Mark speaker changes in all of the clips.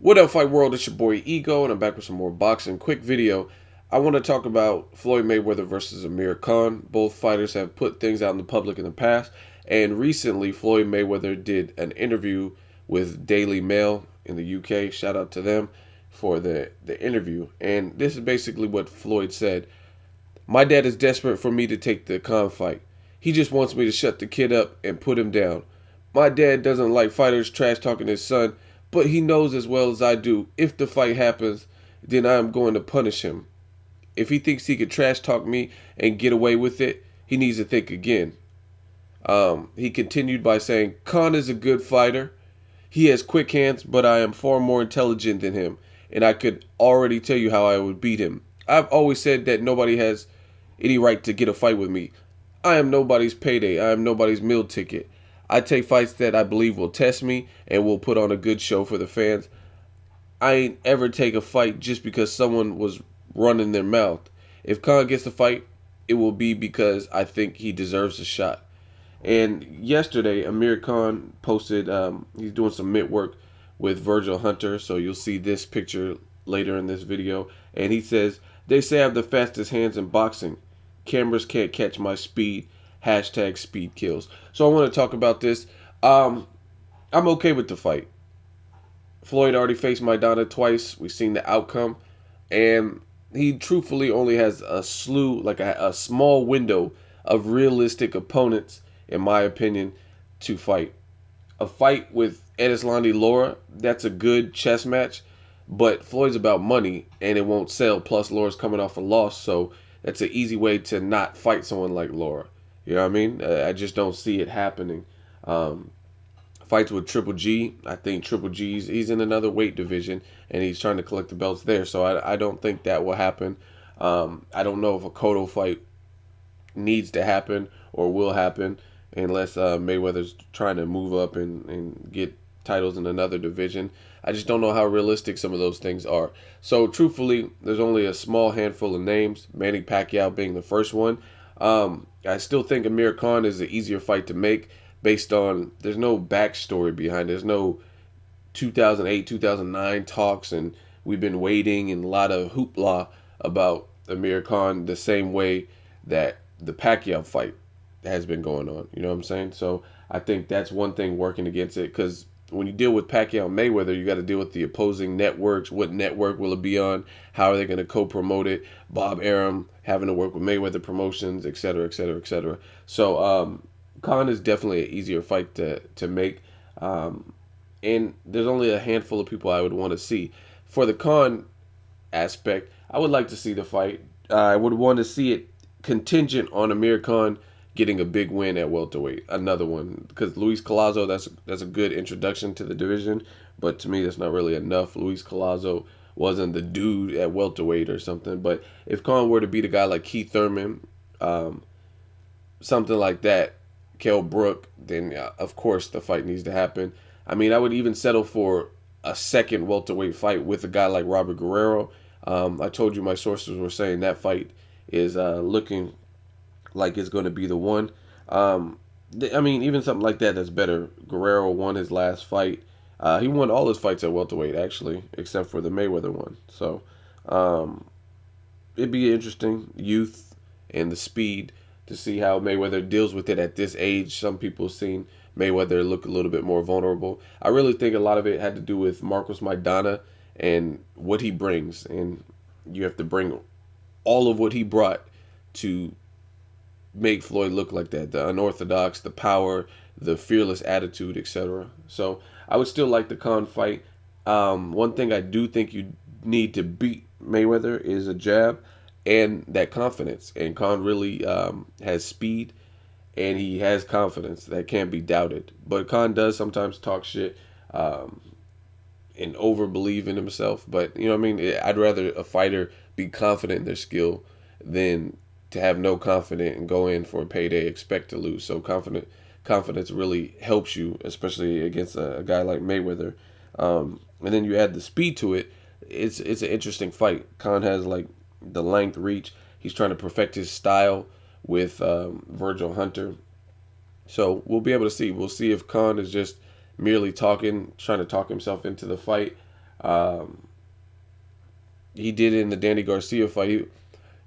Speaker 1: What up, Fight World? It's your boy Ego, and I'm back with some more boxing. Quick video. I want to talk about Floyd Mayweather versus Amir Khan. Both fighters have put things out in the public in the past, and recently Floyd Mayweather did an interview with Daily Mail in the UK. Shout out to them for the interview. And this is basically what Floyd said. My dad is desperate for me to take the Khan fight. He just wants me to shut the kid up and put him down. My dad doesn't like fighters trash talking his son, but he knows as well as I do, if the fight happens, then I am going to punish him. If he thinks he could trash talk me and get away with it, he needs to think again. He continued by saying, Khan is a good fighter. He has quick hands, but I am far more intelligent than him, and I could already tell you how I would beat him. I've always said that nobody has any right to get a fight with me. I am nobody's payday. I am nobody's meal ticket. I take fights that I believe will test me and will put on a good show for the fans. I ain't ever take a fight just because someone was running their mouth. If Khan gets the fight, it will be because I think he deserves a shot. And yesterday, Amir Khan posted, he's doing some mitt work with Virgil Hunter, so you'll see this picture later in this video. And he says, they say I have the fastest hands in boxing. Cameras can't catch my speed. Hashtag speed kills. So I want to talk about this. I'm okay with the fight. Floyd already faced Maidana twice. We've seen the outcome. And he truthfully only has a slew, like a small window of realistic opponents, in my opinion, to fight. A fight with Edeslandi Lara, that's a good chess match. But Floyd's about money, and it won't sell. Plus, Laura's coming off a loss, so that's an easy way to not fight someone like Lara. You know what I mean? I just don't see it happening. Fights with Triple G. I think Triple G's he's in another weight division and he's trying to collect the belts there. So I don't think that will happen. I don't know if a Cotto fight needs to happen or will happen unless Mayweather's trying to move up and get titles in another division. I just don't know how realistic some of those things are. So truthfully, there's only a small handful of names, Manny Pacquiao being the first one. I still think Amir Khan is an easier fight to make based on there's no backstory behind it. There's no 2008, 2009 talks, and we've been waiting and a lot of hoopla about Amir Khan the same way that the Pacquiao fight has been going on. You know what I'm saying? So I think that's one thing working against it because when you deal with Pacquiao and Mayweather, you got to deal with the opposing networks. What network will it be on? How are they going to co-promote it? Bob Arum having to work with Mayweather Promotions, et cetera, et cetera, et cetera. So Khan is definitely an easier fight to make. And there's only a handful of people I would want to see. For the Khan aspect, I would like to see the fight. I would want to see it contingent on Amir Khan getting a big win at welterweight, another one, because Luis Collazo, that's a good introduction to the division, but to me that's not really enough. Luis Collazo wasn't the dude at welterweight or something, but if Khan were to beat a guy like Keith Thurman, something like that, Kell Brook, then of course the fight needs to happen. I mean, I would even settle for a second welterweight fight with a guy like Robert Guerrero. I told you my sources were saying that fight is looking like it's going to be the one. I mean, even something like that's better. Guerrero won his last fight. He won all his fights at welterweight, actually, except for the Mayweather one. So it'd be interesting, youth and the speed, to see how Mayweather deals with it at this age. Some people seen Mayweather look a little bit more vulnerable. I really think a lot of it had to do with Marcos Maidana and what he brings. And you have to bring all of what he brought to make Floyd look like that. The unorthodox, the power, the fearless attitude, etc. So I would still like the Khan fight. One thing I do think you need to beat Mayweather is a jab and that confidence. And Khan really has speed and he has confidence that can't be doubted. But Khan does sometimes talk shit and over believe in himself. But you know what I mean? I'd rather a fighter be confident in their skill than to have no confidence and go in for a payday, expect to lose. So confidence really helps you, especially against a guy like Mayweather. And then you add the speed to it. It's an interesting fight. Khan has like the length, reach. He's trying to perfect his style with Virgil Hunter. So we'll be able to see. We'll see if Khan is just merely talking, trying to talk himself into the fight, Um, he did it in the Danny Garcia fight.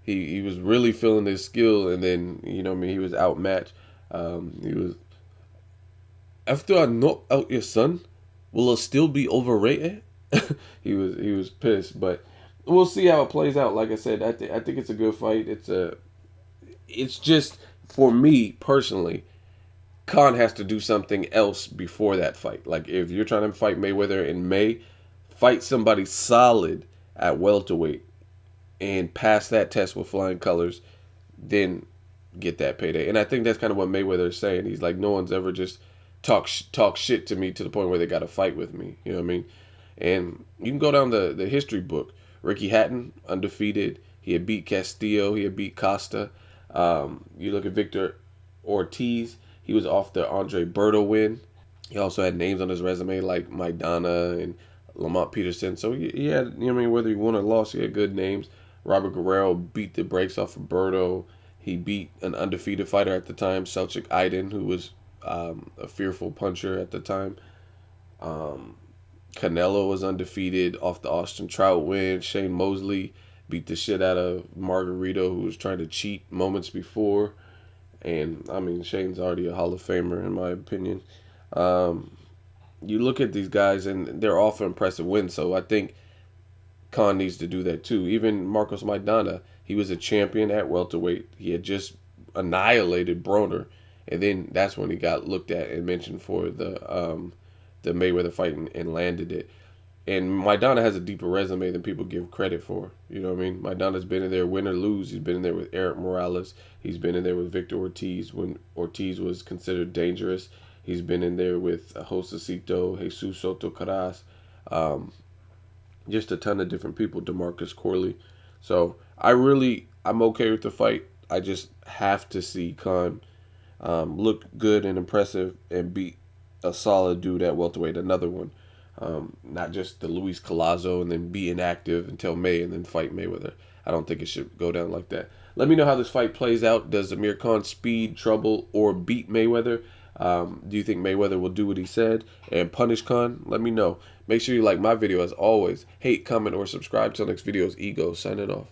Speaker 1: He was really feeling his skill, and then I mean, he was outmatched. He was after I knock out your son, will it still be overrated? He was pissed, but we'll see how it plays out. Like I said, I think it's a good fight. It's just for me personally. Khan has to do something else before that fight. Like if you're trying to fight Mayweather in May, fight somebody solid at welterweight and pass that test with flying colors, then get that payday. And I think that's kind of what Mayweather is saying. He's like, no one's ever just talk shit to me to the point where they got to fight with me. You know what I mean? And you can go down the history book. Ricky Hatton, undefeated. He had beat Castillo. He had beat Costa. You look at Victor Ortiz. He was off the Andre Berto win. He also had names on his resume like Maidana and Lamont Peterson. So he had, I mean, whether he won or lost, he had good names. Robert Guerrero beat the brakes off of Berto. He beat an undefeated fighter at the time, Selchuk Aydin, who was a fearful puncher at the time. Canelo was undefeated off the Austin Trout win. Shane Mosley beat the shit out of Margarito, who was trying to cheat moments before. And, I mean, Shane's already a Hall of Famer, in my opinion. You look at these guys, and they're all for impressive wins. So I think Khan needs to do that, too. Even Marcos Maidana, he was a champion at welterweight. He had just annihilated Broner. And then that's when he got looked at and mentioned for the Mayweather fight and landed it. And Maidana has a deeper resume than people give credit for. You know what I mean? Maidana's been in there win or lose. He's been in there with Eric Morales. He's been in there with Victor Ortiz when Ortiz was considered dangerous. He's been in there with Josecito, Jesus Soto Caras, just a ton of different people, DeMarcus Corley. So I'm okay with the fight. I just have to see Khan look good and impressive and beat a solid dude at welterweight, another one. Not just the Luis Collazo and then be inactive until May and then fight Mayweather. I don't think it should go down like that. Let me know how this fight plays out. Does Amir Khan speed, trouble, or beat Mayweather? Do you think Mayweather will do what he said and punish Khan? Let me know. Make sure you like my video as always. Hate, comment, or subscribe. Till next video is Ego signing off.